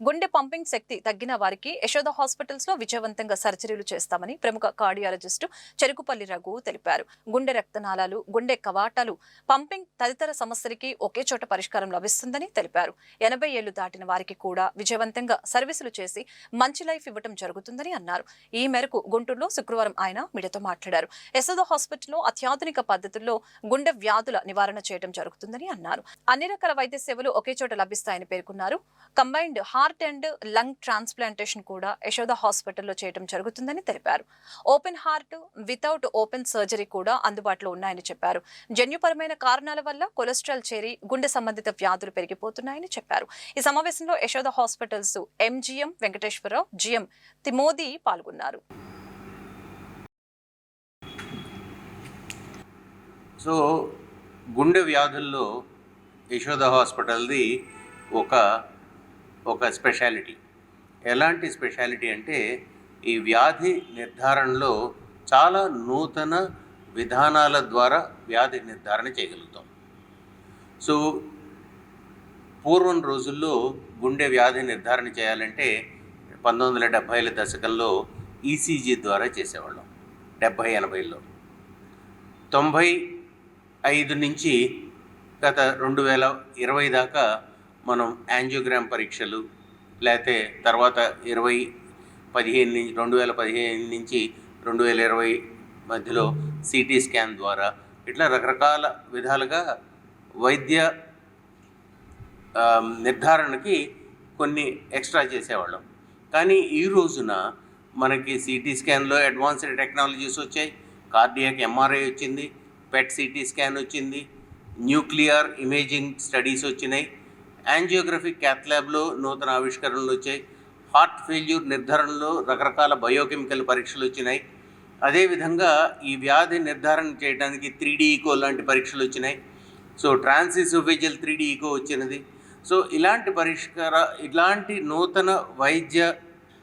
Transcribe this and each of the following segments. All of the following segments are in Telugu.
గుండె పంపింగ్ శక్తి తగ్గిన వారికి యశోద హాస్పిటల్స్ లో విజయవంతంగా సర్జరీలు చేస్తామని ప్రముఖ కార్డియాలజిస్టు చెరుకుపల్లి రఘు తెలిపారు. గుండె రక్తనాళాలు, గుండె కవాటాలు, పంపింగ్ తదితర సమస్యలకి ఒకే చోట పరిష్కారం లభిస్తుందని తెలిపారు. 80 ఏళ్లు దాటిన వారికి కూడా విజయవంతంగా సర్వీసులు చేసి మంచి లైఫ్ ఇవ్వడం జరుగుతుందని అన్నారు. ఈ మేరకు గుంటూరులో శుక్రవారం ఆయన మీడియాతో మాట్లాడారు. యశోద హాస్పిటల్లో అత్యాధునిక పద్ధతుల్లో గుండె వ్యాధుల నివారణ చేయడం జరుగుతుందని అన్నారు. అన్ని రకాల వైద్య సేవలు ఒకే చోట లభిస్తాయని పేర్కొన్నారు. Combined heart and lung transplantation కూడా యశోద హాస్పిటల్లో చేయడం జరుగుతుందని తెలిపారు. Open heart without open surgery కూడా అందుబాటులో ఉన్నాయని చెప్పారు. జన్యుపరమైన కారణాల వల్ల కొలెస్ట్రాల్ చేరి గుండె సంబంధిత వ్యాధులు పెరిగిపోతున్నాయని చెప్పారు. ఈ సమావేశంలో Yashoda hospitals MGM Venkateswararao, GM Timothy పాల్గొన్నారు. సో గుండె వ్యాధుల్లో యశోద హాస్పిటల్ది ఒక స్పెషాలిటీ. ఎలాంటి స్పెషాలిటీ అంటే ఈ వ్యాధి నిర్ధారణలో చాలా నూతన విధానాల ద్వారా వ్యాధి నిర్ధారణ చేయగలుగుతాం. సో పూర్వం రోజుల్లో గుండె వ్యాధి నిర్ధారణ చేయాలంటే 1970ల దశకంలో ఈసీజీ ద్వారా చేసేవాళ్ళం. 70-80ల్లో 95 నుంచి గత 2020 దాకా మనం యాంజియోగ్రామ్ పరీక్షలు, లేకపోతే తర్వాత 2015 నుంచి 2020 మధ్యలో సిటీ స్కాన్ ద్వారా ఇట్లా రకరకాల విధాలుగా వైద్య నిర్ధారణకి కొన్ని ఎక్స్ట్రా చేసేవాళ్ళం. కానీ ఈ రోజున మనకి సిటీ స్కాన్లో అడ్వాన్స్డ్ టెక్నాలజీస్ వచ్చాయి. కార్డియాక్ ఎంఆర్ఐ వచ్చింది, పెట్ సిటీ స్కాన్ వచ్చింది, న్యూక్లియర్ ఇమేజింగ్ స్టడీస్ వచ్చినాయి, యాంజియోగ్రఫిక్ క్యాత్ ల్యాబ్లో నూతన ఆవిష్కరణలు వచ్చాయి, హార్ట్ ఫెయిల్యూర్ నిర్ధారణలో రకరకాల బయోకెమికల్ పరీక్షలు వచ్చినాయి. అదేవిధంగా ఈ వ్యాధి నిర్ధారణ చేయడానికి 3D ఈకో లాంటి పరీక్షలు వచ్చినాయి. సో ట్రాన్స్ఇసోఫేజియల్ 3D ఈకో వచ్చినది. సో ఇలాంటి నూతన వైద్య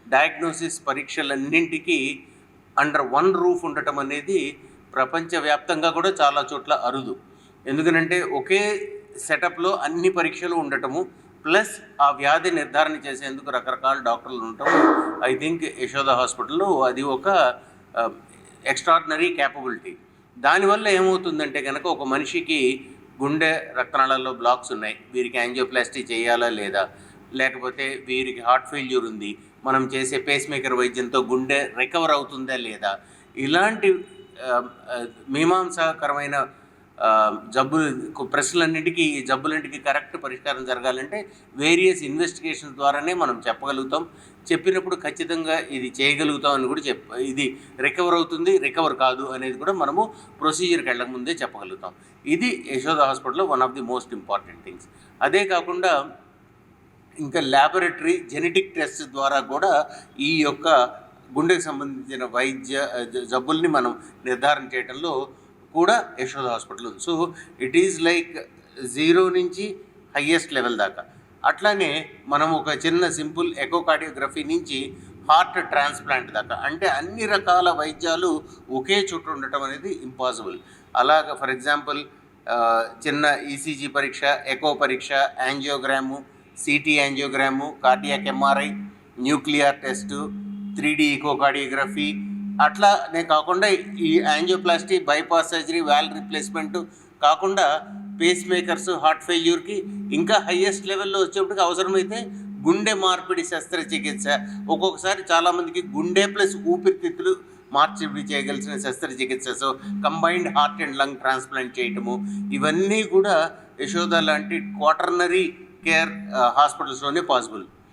డయాగ్నోసిస్ పరీక్షలన్నింటికీ అండర్ వన్ రూఫ్ ఉండటం అనేది ప్రపంచవ్యాప్తంగా కూడా చాలా చోట్ల అరుదు. ఎందుకనంటే ఒకే సెటప్లో అన్ని పరీక్షలు ఉండటము, ప్లస్ ఆ వ్యాధి నిర్ధారణ చేసేందుకు రకరకాల డాక్టర్లు ఉండటము, ఐ థింక్ యశోద హాస్పిటల్లో అది ఒక ఎక్స్ట్రాడినరీ క్యాపబిలిటీ. దానివల్ల ఏమవుతుందంటే కనుక ఒక మనిషికి గుండె రక్తనాళాల్లో బ్లాక్స్ ఉన్నాయి, వీరికి యాంజియోప్లాస్టీ చేయాలా లేదా, లేకపోతే వీరికి హార్ట్ ఫెయిల్యూర్ ఉంది, మనం చేసే పేస్ మేకర్ వైద్యంతో గుండె రికవర్ అవుతుందా లేదా, ఇలాంటి మీమాంసాకరమైన జబ్బులన్నింటికి కరెక్ట్ పరిష్కారం జరగాలంటే వేరియస్ ఇన్వెస్టిగేషన్స్ ద్వారానే మనం చెప్పగలుగుతాం. చెప్పినప్పుడు ఖచ్చితంగా ఇది చేయగలుగుతాం అని కూడా ఇది రికవర్ అవుతుంది, రికవర్ కాదు అనేది కూడా మనము ప్రొసీజర్కి వెళ్ళక ముందే చెప్పగలుగుతాం. ఇది యశోద హాస్పిటల్లో one of the most important things. అదే కాకుండా ఇంకా ల్యాబొరేటరీ జెనెటిక్ టెస్ట్ ద్వారా కూడా ఈ యొక్క గుండెకు సంబంధించిన వైద్య జబ్బుల్ని మనం నిర్ధారణ చేయడంలో కూడా యశోద హాస్పిటల్ ఉంది. సో ఇట్ ఈజ్ లైక్ 0 నుంచి హయ్యెస్ట్ లెవెల్ దాకా. అట్లానే మనం ఒక చిన్న సింపుల్ ఎకోకార్డియోగ్రఫీ నుంచి హార్ట్ ట్రాన్స్ప్లాంట్ దాకా, అంటే అన్ని రకాల వైద్యాలు ఒకే చోట ఉండటం అనేది ఇంపాసిబుల్. అలాగ ఫర్ ఎగ్జాంపుల్ చిన్న ఈసీజీ పరీక్ష, ఎకో పరీక్ష, angiogram, CT angiogram, cardiac MRI, nuclear test, 3D echocardiography, అట్లానే కాకుండా ఈ angioplasty, bypass surgery, valve replacement కాకుండా పేస్ మేకర్స్, హార్ట్ ఫెయిల్యూర్కి ఇంకా హయ్యెస్ట్ లెవెల్లో వచ్చేప్పటికి అవసరమైతే గుండె మార్పిడి శస్త్రచికిత్స, ఒక్కొక్కసారి చాలామందికి గుండె ప్లస్ ఊపిరితిత్తులు మార్పిడి చేయగలిసిన శస్త్రచికిత్స, so combined heart and lung transplant చేయటము, ఇవన్నీ కూడా యశోద లాంటి క్వాటర్నరీ కేర్ హాస్పిటల్స్లోనే పాసిబుల్.